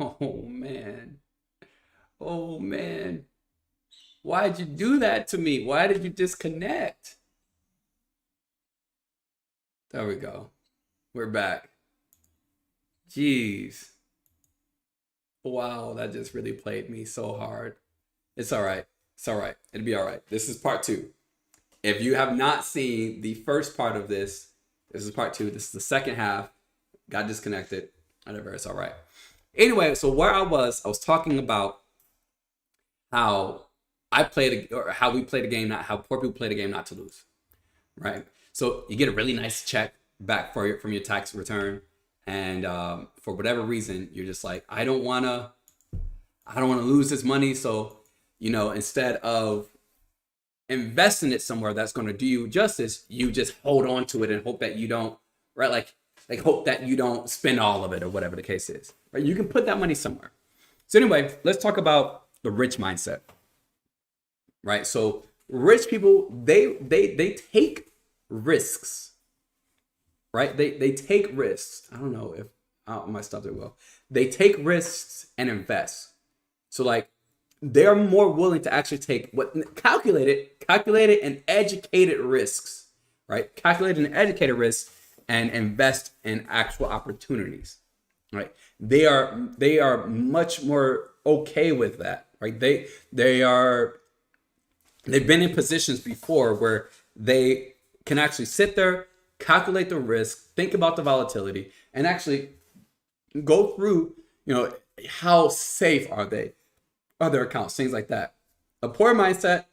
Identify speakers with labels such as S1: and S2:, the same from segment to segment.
S1: Oh man. Oh man. Why'd you do that to me? Why did you disconnect? There we go. We're back. Jeez. Wow, that just really played me so hard. It's all right. It's all right. It'll be all right. This is part two. If you have not seen the first part of this, this is part two. This is the second half. Got disconnected. Whatever. It's all right. Anyway, so where I was talking about how or how we play the game, not how poor people play the game not to lose, right? So you get a really nice check back from your tax return, and for whatever reason, you're just like, I don't want to lose this money. So, instead of investing it somewhere that's going to do you justice, you just hold on to it and hope that you don't, right? Like hope that you don't spend all of it or whatever the case is, right? You can put that money somewhere. So anyway, let's talk about the rich mindset, right? So rich people, they take risks, right? They take risks. I don't know if I might stop there. Well, they take risks and invest. So like they're more willing to actually take what calculated and educated risks, right? Calculated and educated risks and invest in actual opportunities, right? They are much more okay with that, right? They've been in positions before where they can actually sit there, calculate the risk, think about the volatility, and actually go through, how safe are they? Other accounts, things like that. A poor mindset,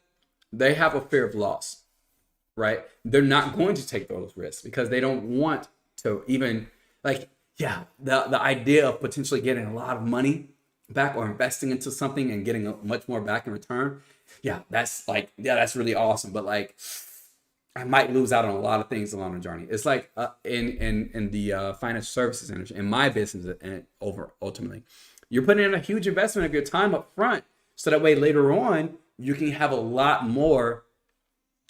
S1: they have a fear of loss, right? They're not going to take those risks because they don't want to even the idea of potentially getting a lot of money back or investing into something and getting much more back in return. That's really awesome. But like, I might lose out on a lot of things along the journey. It's like in the financial services industry, in my business, and ultimately, you're putting in a huge investment of your time up front, so that way later on you can have a lot more,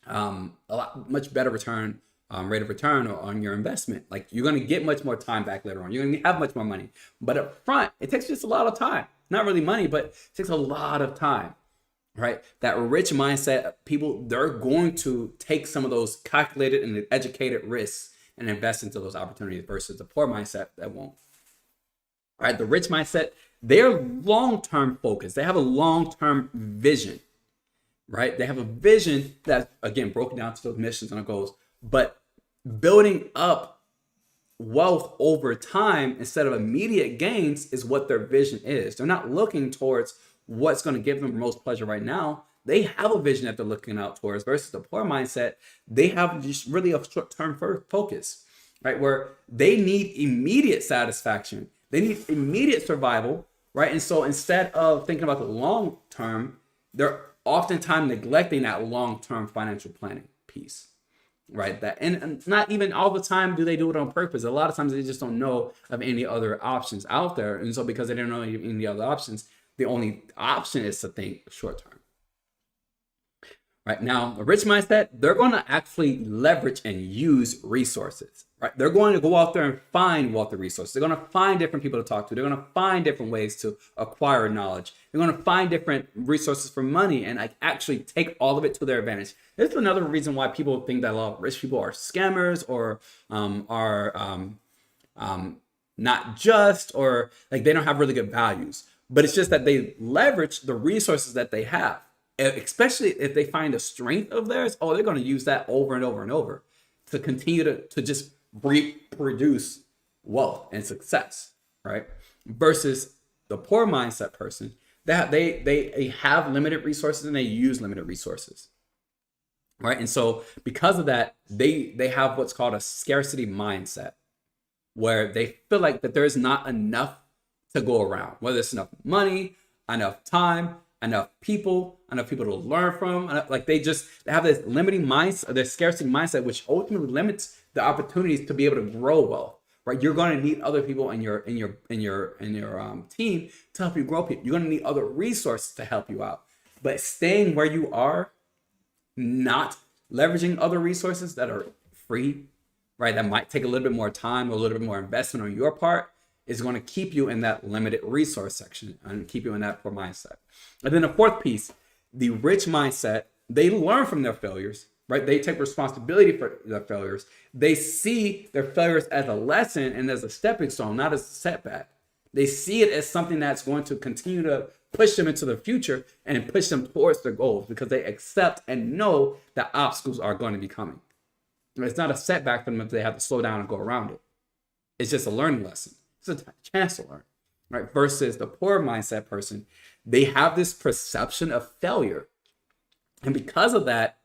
S1: much better return, rate of return on your investment. Like you're going to get much more time back later on. You're going to have much more money, but up front it takes just a lot of time. Not really money, but it takes a lot of time. Right? That rich mindset people, they're going to take some of those calculated and educated risks and invest into those opportunities versus the poor mindset that won't. All right? The rich mindset, they're long-term focused. They have a long-term vision, right? They have a vision that's, again, broken down to those missions and goals, but building up wealth over time instead of immediate gains is what their vision is. They're not looking towards what's going to give them the most pleasure right now. They have a vision that they're looking out towards versus the poor mindset. They have just really a short-term focus, right? Where they need immediate satisfaction. They need immediate survival, right? And so instead of thinking about the long term, they're oftentimes neglecting that long-term financial planning piece, right? And not even all the time do they do it on purpose. A lot of times they just don't know of any other options out there. And so because they don't know any other options, the only option is to think short term. Right now, a rich mindset, they're going to actually leverage and use resources. Right? They're going to go out there and find wealthy resources. They're going to find different people to talk to. They're going to find different ways to acquire knowledge. They're going to find different resources for money and actually take all of it to their advantage. This is another reason why people think that a lot of rich people are scammers or are not just, or like they don't have really good values. But it's just that they leverage the resources that they have, especially if they find a strength of theirs. Oh, they're going to use that over and over and over to continue to just reproduce wealth and success, right? Versus the poor mindset person, that they have limited resources and they use limited resources, right? And so because of that, they have what's called a scarcity mindset, where they feel like that there's not enough to go around, whether it's enough money, enough time, enough people to learn from. Like they have this limiting mindset, this scarcity mindset, which ultimately limits the opportunities to be able to grow wealth. Right? You're going to need other people in your team to help you grow people. You're going to need other resources to help you out. But staying where you are, not leveraging other resources that are free, right? That might take a little bit more time or a little bit more investment on your part. is going to keep you in that limited resource section and keep you in that poor mindset. And then the fourth piece, the rich mindset, they learn from their failures, right? They take responsibility for their failures. They see their failures as a lesson and as a stepping stone, not as a setback. They see it as something that's going to continue to push them into the future and push them towards their goals, because they accept and know that obstacles are going to be coming. It's not a setback for them if they have to slow down and go around it. It's just a learning lesson. It's a chance to learn, right? Versus the poor mindset person, they have this perception of failure. And because of that,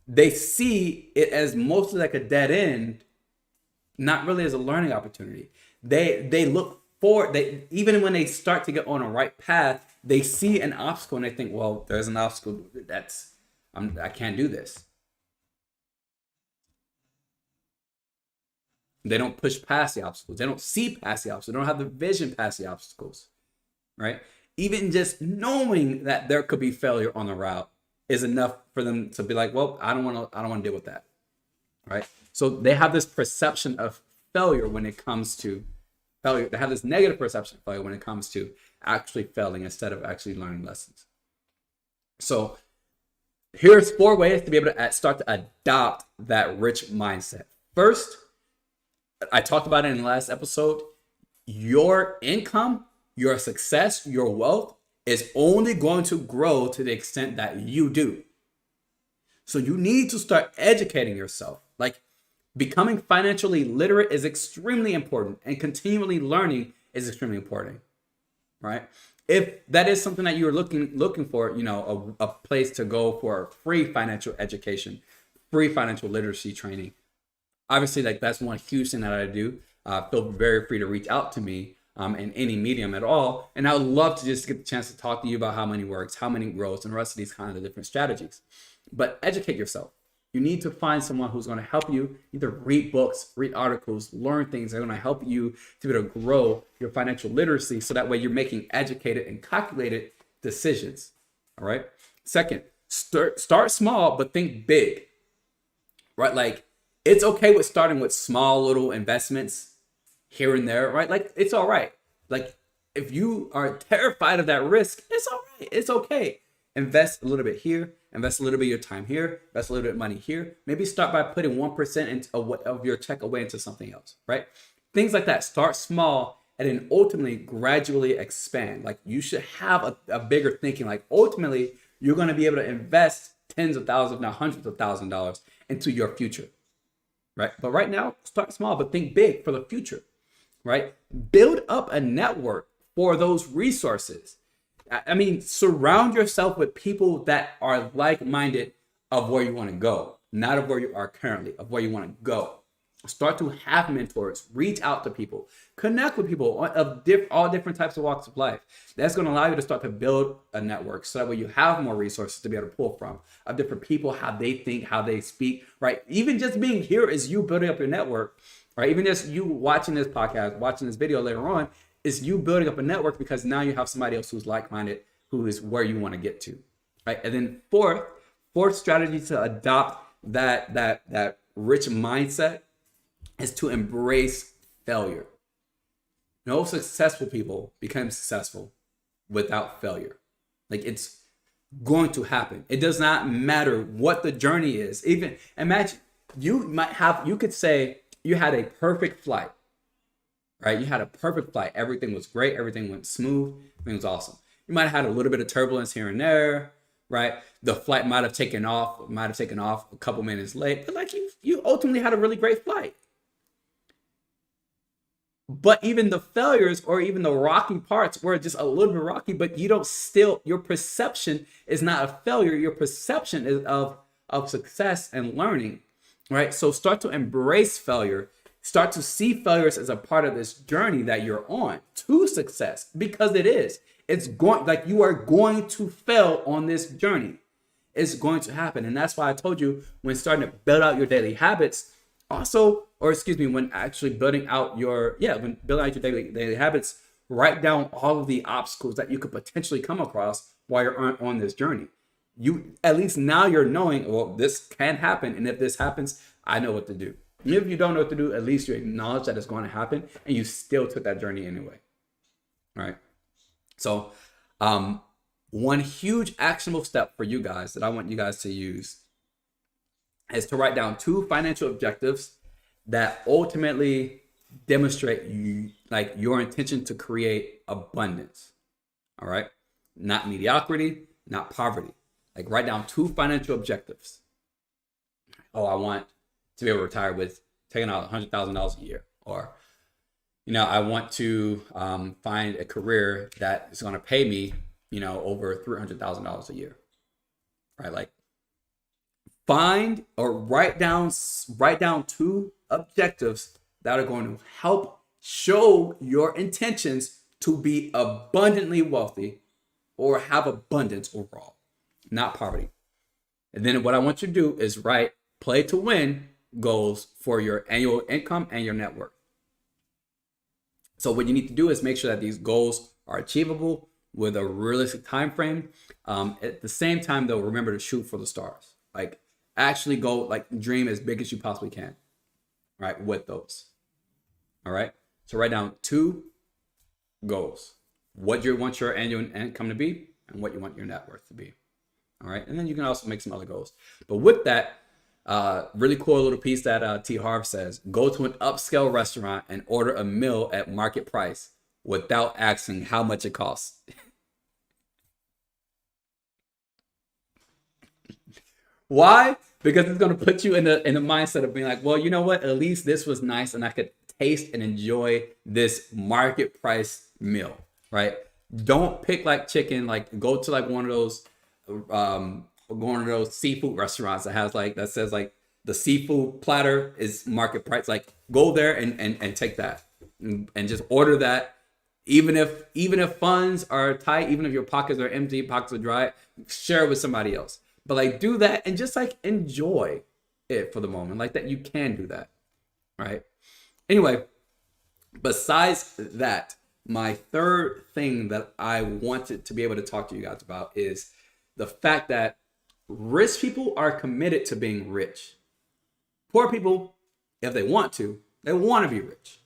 S1: they see it as mostly like a dead end, not really as a learning opportunity. They look forward, even when they start to get on a right path, they see an obstacle and they think, well, there's an obstacle, I can't do this. They don't push past the obstacles. They don't see past the obstacles. They don't have the vision past the obstacles, right? Even just knowing that there could be failure on the route is enough for them to be like, well, I don't want to deal with that, right? So they have this perception of failure when it comes to failure. They have this negative perception of failure when it comes to actually failing instead of actually learning lessons. So here's 4 ways to be able to start to adopt that rich mindset. First, I talked about it in the last episode. Your income, your success, your wealth is only going to grow to the extent that you do. So you need to start educating yourself. Like, becoming financially literate is extremely important, and continually learning is extremely important, right? If that is something that you're looking for, a place to go for free financial education, free financial literacy training, obviously, like, that's one huge thing that I do. Feel very free to reach out to me in any medium at all. And I would love to just get the chance to talk to you about how money works, how money grows, and the rest of these kind of different strategies. But educate yourself. You need to find someone who's going to help you either read books, read articles, learn things that are going to help you to be able to grow your financial literacy, so that way you're making educated and calculated decisions. All right. Second, start small, but think big, right? Like, it's okay with starting with small little investments here and there, right? Like, it's all right. Like, if you are terrified of that risk, it's all right. It's okay. Invest a little bit here, invest a little bit of your time here, invest a little bit of money here. Maybe start by putting 1% of your check away into something else, right? Things like that. Start small and then ultimately gradually expand. Like, you should have a bigger thinking. Like, ultimately, you're going to be able to invest tens of thousands, if not hundreds of thousands of dollars into your future. Right? But right now, start small, but think big for the future, right? Build up a network for those resources. I mean, surround yourself with people that are like-minded of where you want to go, not of where you are currently, of where you want to go. Start to have mentors, reach out to people, connect with people of all different types of walks of life. That's going to allow you to start to build a network, so that way you have more resources to be able to pull from, of different people, how they think, how they speak, right? Even just being here is you building up your network, right? Even just you watching this podcast, watching this video later on, is you building up a network, because now you have somebody else who's like-minded, who is where you want to get to, right? And then fourth strategy to adopt that rich mindset is to embrace failure. No successful people become successful without failure. Like, it's going to happen. It does not matter what the journey is. Even imagine you could say you had a perfect flight, right? You had a perfect flight. Everything was great. Everything went smooth. Everything was awesome. You might have had a little bit of turbulence here and there, right? The flight might have taken off a couple minutes late, but like, you ultimately had a really great flight. But even the failures, or even the rocky parts, were just a little bit rocky, but your perception is not a failure. Your perception is of success and learning, right? So start to embrace failure. Start to see failures as a part of this journey that you're on to success, because it is. It's going, like, you are going to fail on this journey. It's going to happen. And that's why I told you, when starting to build out your daily habits, when actually building out your daily habits, write down all of the obstacles that you could potentially come across while you're on this journey. You, at least now you're knowing, well, this can happen. And if this happens, I know what to do. And if you don't know what to do, at least you acknowledge that it's going to happen and you still took that journey anyway. All right. So, one huge actionable step for you guys that I want you guys to use is to write down 2 financial objectives that ultimately demonstrate like your intention to create abundance. All right. Not mediocrity, not poverty. Like write down 2 financial objectives. Oh, I want to be able to retire with taking out $100,000 a year, or I want to find a career that is going to pay me, over $300,000 a year, right? Like find or write down 2 objectives that are going to help show your intentions to be abundantly wealthy or have abundance overall, not poverty. And then what I want you to do is write play to win goals for your annual income and your net worth. So what you need to do is make sure that these goals are achievable with a realistic time frame. At the same time, though, remember to shoot for the stars. Like actually go, like dream as big as you possibly can, right? With those. All right. So write down 2 goals: what you want your annual income to be and what you want your net worth to be. All right. And then you can also make some other goals. But with that, really cool little piece that T. Harv says: go to an upscale restaurant and order a meal at market price without asking how much it costs. Why? Because it's going to put you in the mindset of being like, well, you know what? At least this was nice and I could taste and enjoy this market price meal, right? Don't pick like chicken, like go to like one of those seafood restaurants that says like the seafood platter is market price. Like go there and take that and just order that. Even if funds are tight, even if your pockets are empty, pockets are dry, share it with somebody else. But like do that and just like enjoy it for the moment. Like that you can do that, right? Anyway, besides that, my third thing that I wanted to be able to talk to you guys about is the fact that rich people are committed to being rich. Poor people, if they want to be rich,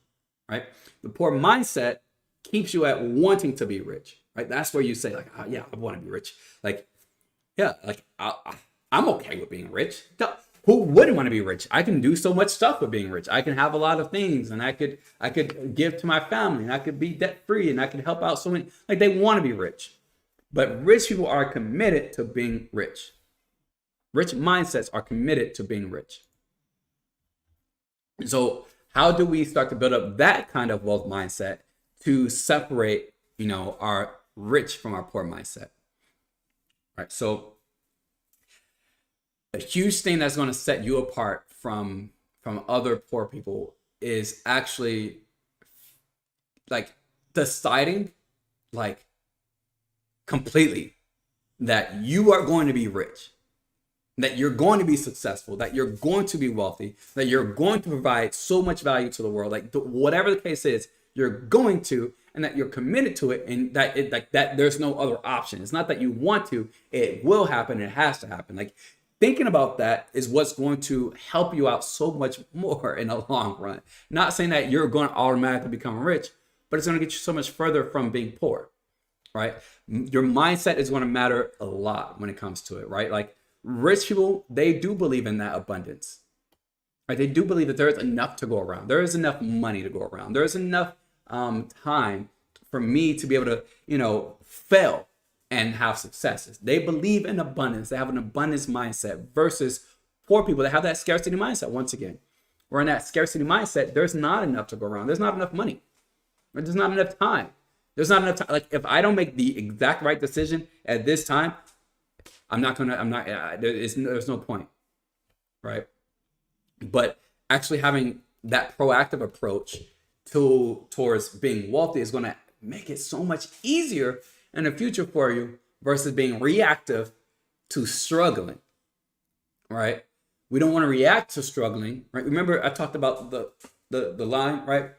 S1: right? The poor mindset keeps you at wanting to be rich, right? That's where you say like, oh, yeah, I want to be rich. Like, yeah, like I'm okay with being rich. Who wouldn't want to be rich? I can do so much stuff with being rich. I can have a lot of things, and I could give to my family, and I could be debt free, and I could help out so many. Like they want to be rich, but rich people are committed to being rich. Rich mindsets are committed to being rich. So how do we start to build up that kind of wealth mindset to separate, our rich from our poor mindset? Right. So a huge thing that's going to set you apart from other poor people is actually like deciding like completely that you are going to be rich, that you're going to be successful, that you're going to be wealthy, that you're going to provide so much value to the world, like whatever the case is, you're going to, and that you're committed to it, and that there's no other option. It's not that you want to, it will happen, it has to happen. Like thinking about that is what's going to help you out so much more in the long run. Not saying that you're going to automatically become rich, but it's going to get you so much further from being poor, right? Your mindset is going to matter a lot when it comes to it, right? Like rich people, they do believe in that abundance, right? They do believe that there is enough to go around. There is enough money to go around. There is enough time for me to be able to, fail and have successes. They believe in abundance. They have an abundance mindset versus poor people that have that scarcity mindset. Once again, we're in that scarcity mindset. There's not enough to go around. There's not enough money. There's not enough time. There's not enough time. Like if I don't make the exact right decision at this time, there's no point, right? But actually having that proactive approach towards being wealthy is going to make it so much easier in the future for you versus being reactive to struggling, right? We don't want to react to struggling, right? Remember I talked about the line, right?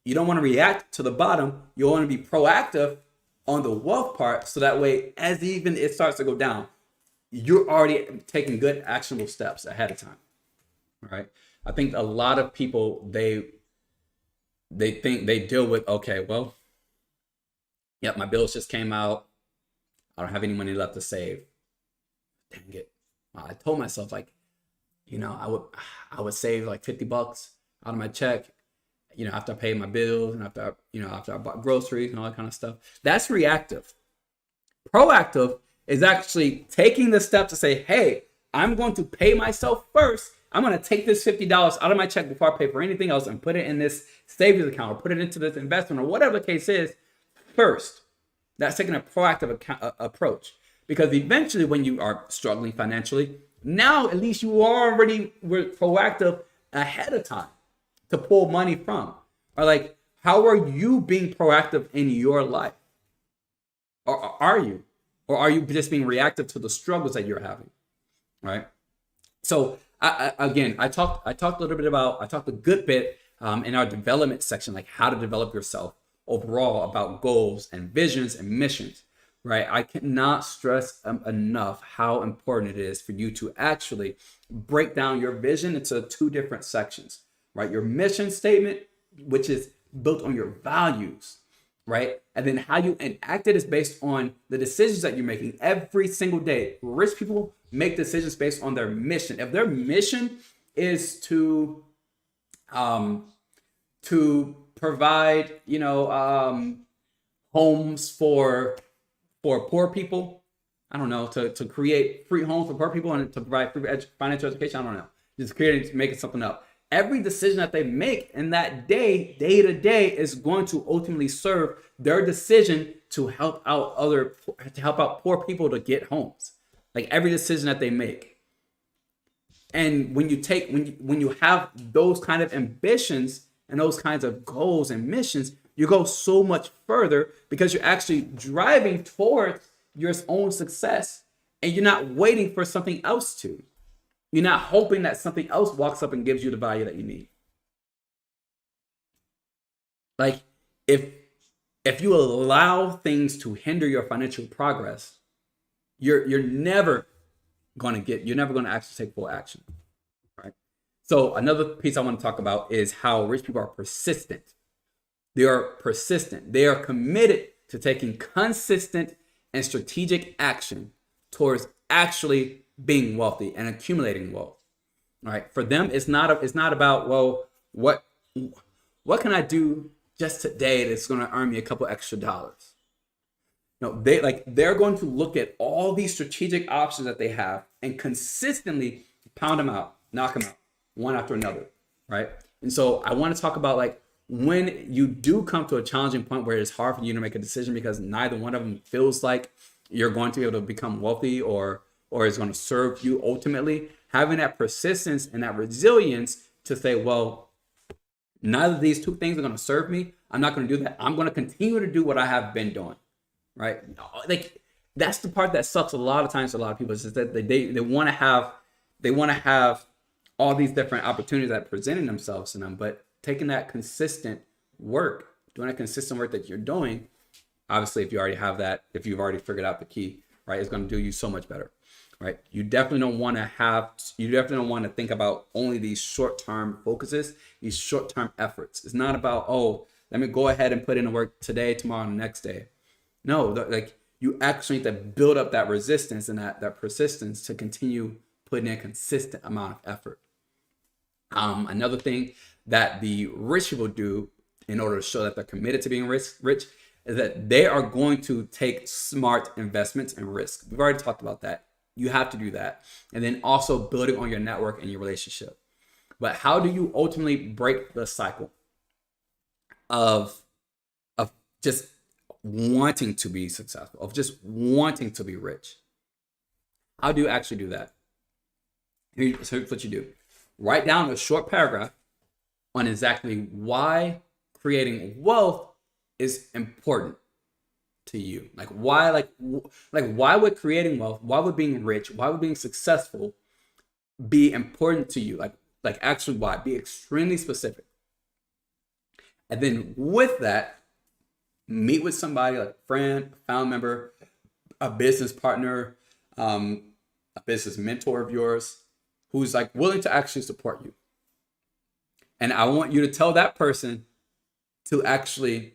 S1: You don't want to react to the bottom. You want to be proactive on the wealth part, so that way as even it starts to go down, you're already taking good actionable steps ahead of time, right? I think a lot of people, they think they deal with, okay, well, yep, my bills just came out. I don't have any money left to save. Dang it. I told myself, like, I would save like $50 out of my check, after I paid my bills and after I bought groceries and all that kind of stuff. That's reactive. Proactive is actually taking the step to say, hey, I'm going to pay myself first. I'm going to take this $50 out of my check before I pay for anything else and put it in this savings account or put it into this investment or whatever the case is first. That's taking a proactive approach, because eventually when you are struggling financially, now at least you already were proactive ahead of time to pull money from. Or like, how are you being proactive in your life? Or are you? Or are you just being reactive to the struggles that you're having? Right? So I talked a good bit in our development section, like how to develop yourself overall, about goals and visions and missions, right? I cannot stress enough how important it is for you to actually break down your vision into two different sections, right? Your mission statement, which is built on your values, right? And then how you enact it is based on the decisions that you're making every single day. Rich people make decisions based on their mission. If their mission is to provide, homes for poor people, I don't know, to create free homes for poor people and to provide free financial education, I don't know, just making something up. Every decision that they make in that day to day, is going to ultimately serve their decision to help out poor people to get homes. Like every decision that they make. And when you have those kind of ambitions and those kinds of goals and missions, you go so much further because you're actually driving towards your own success, and you're not waiting for something else to. You're not hoping that something else walks up and gives you the value that you need. Like if you allow things to hinder your financial progress, you're never going to actually take full action, right? So another piece I want to talk about is how rich people are persistent. They are persistent. They are committed to taking consistent and strategic action towards actually being wealthy and accumulating wealth. All right. For them, it's not about, well, what can I do just today that's going to earn me a couple extra dollars? No, they're going to look at all these strategic options that they have and consistently pound them out, knock them out, one after another, right? And so I want to talk about, like, when you do come to a challenging point where it's hard for you to make a decision because neither one of them feels like you're going to be able to become wealthy or is going to serve you ultimately, having that persistence and that resilience to say, well, neither of these two things are going to serve me. I'm not going to do that. I'm going to continue to do what I have been doing, right? Like, that's the part that sucks a lot of times to a lot of people, is that they want to have all these different opportunities that are presenting themselves to them, but taking that consistent work, doing that consistent work that you're doing, obviously, if you already have that, if you've already figured out the key, right, it's going to do you so much better, right? You definitely don't want to think about only these short-term focuses, these short-term efforts. It's not about, oh, let me go ahead and put in the work today, tomorrow, and the next day. No, like, you actually need to build up that resistance and that persistence to continue putting in a consistent amount of effort. Another thing that the rich people do in order to show that they're committed to being rich is that they are going to take smart investments and risk. We've already talked about that. You have to do that. And then also building on your network and your relationship. But how do you ultimately break the cycle of just wanting to be successful, of just wanting to be rich? How do you actually do that? Here's what you do. Write down a short paragraph on exactly why creating wealth is important to you. Like why would creating wealth, why would being rich, why would being successful be important to you? Like actually why? Be extremely specific. And then with that, meet with somebody, like a friend, a family member, a business partner, a business mentor of yours, who's like willing to actually support you. And I want you to tell that person to actually,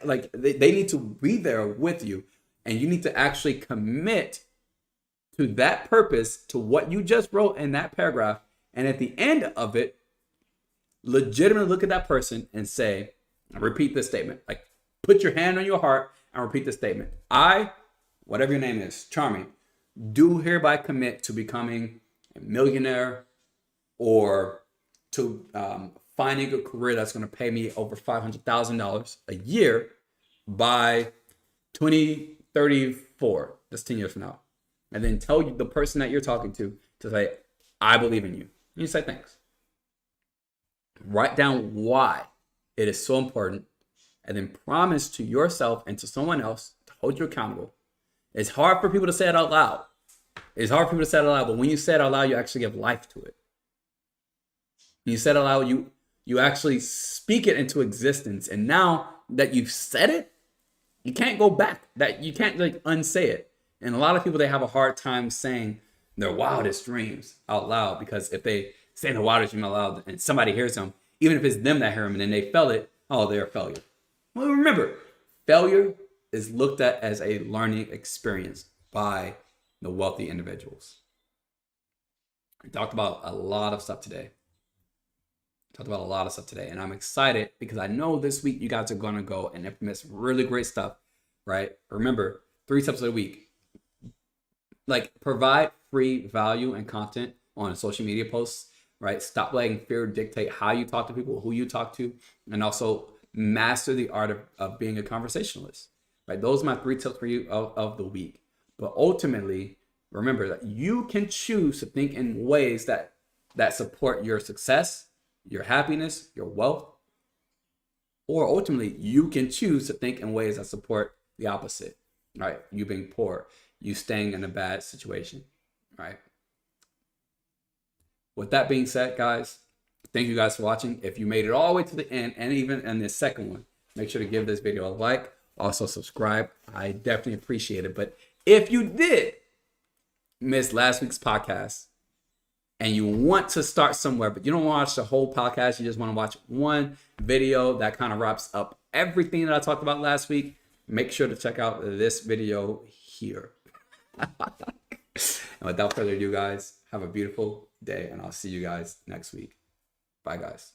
S1: like, they need to be there with you. And you need to actually commit to that purpose, to what you just wrote in that paragraph. And at the end of it, legitimately look at that person and say, repeat this statement. Like, put your hand on your heart and repeat the statement. I, whatever your name is, Charming, do hereby commit to becoming a millionaire, or to finding a career that's going to pay me over $500,000 a year by 2034. That's 10 years from now. And then tell the person that you're talking to say, I believe in you. And you say thanks. Write down why it is so important, and then promise to yourself and to someone else to hold you accountable. It's hard for people to say it out loud. It's hard for people to say it out loud, but when you say it out loud, you actually give life to it. When you say it out loud, you actually speak it into existence. And now that you've said it, you can't go back. That you can't like unsay it. And a lot of people, they have a hard time saying their wildest dreams out loud, because if they say the wildest dream out loud and somebody hears them, even if it's them that hear them and then they felt it, oh, they're a failure. Well, remember, failure is looked at as a learning experience by the wealthy individuals. We talked about a lot of stuff today. And I'm excited because I know this week you guys are going to go and implement some really great stuff, right? Remember, 3 steps a week. Like, provide free value and content on social media posts, right? Stop letting fear dictate how you talk to people, who you talk to, and also master the art of being a conversationalist, right? Those are my 3 tips for you of the week. But ultimately, remember that you can choose to think in ways that support your success, your happiness, your wealth, or ultimately you can choose to think in ways that support the opposite, right? You being poor, you staying in a bad situation, right? With that being said, guys, thank you guys for watching. If you made it all the way to the end, and even in this second one, make sure to give this video a like. Also subscribe. I definitely appreciate it. But if you did miss last week's podcast and you want to start somewhere, but you don't want to watch the whole podcast, you just want to watch one video that kind of wraps up everything that I talked about last week, make sure to check out this video here. And without further ado, guys, have a beautiful day, and I'll see you guys next week. Bye, guys.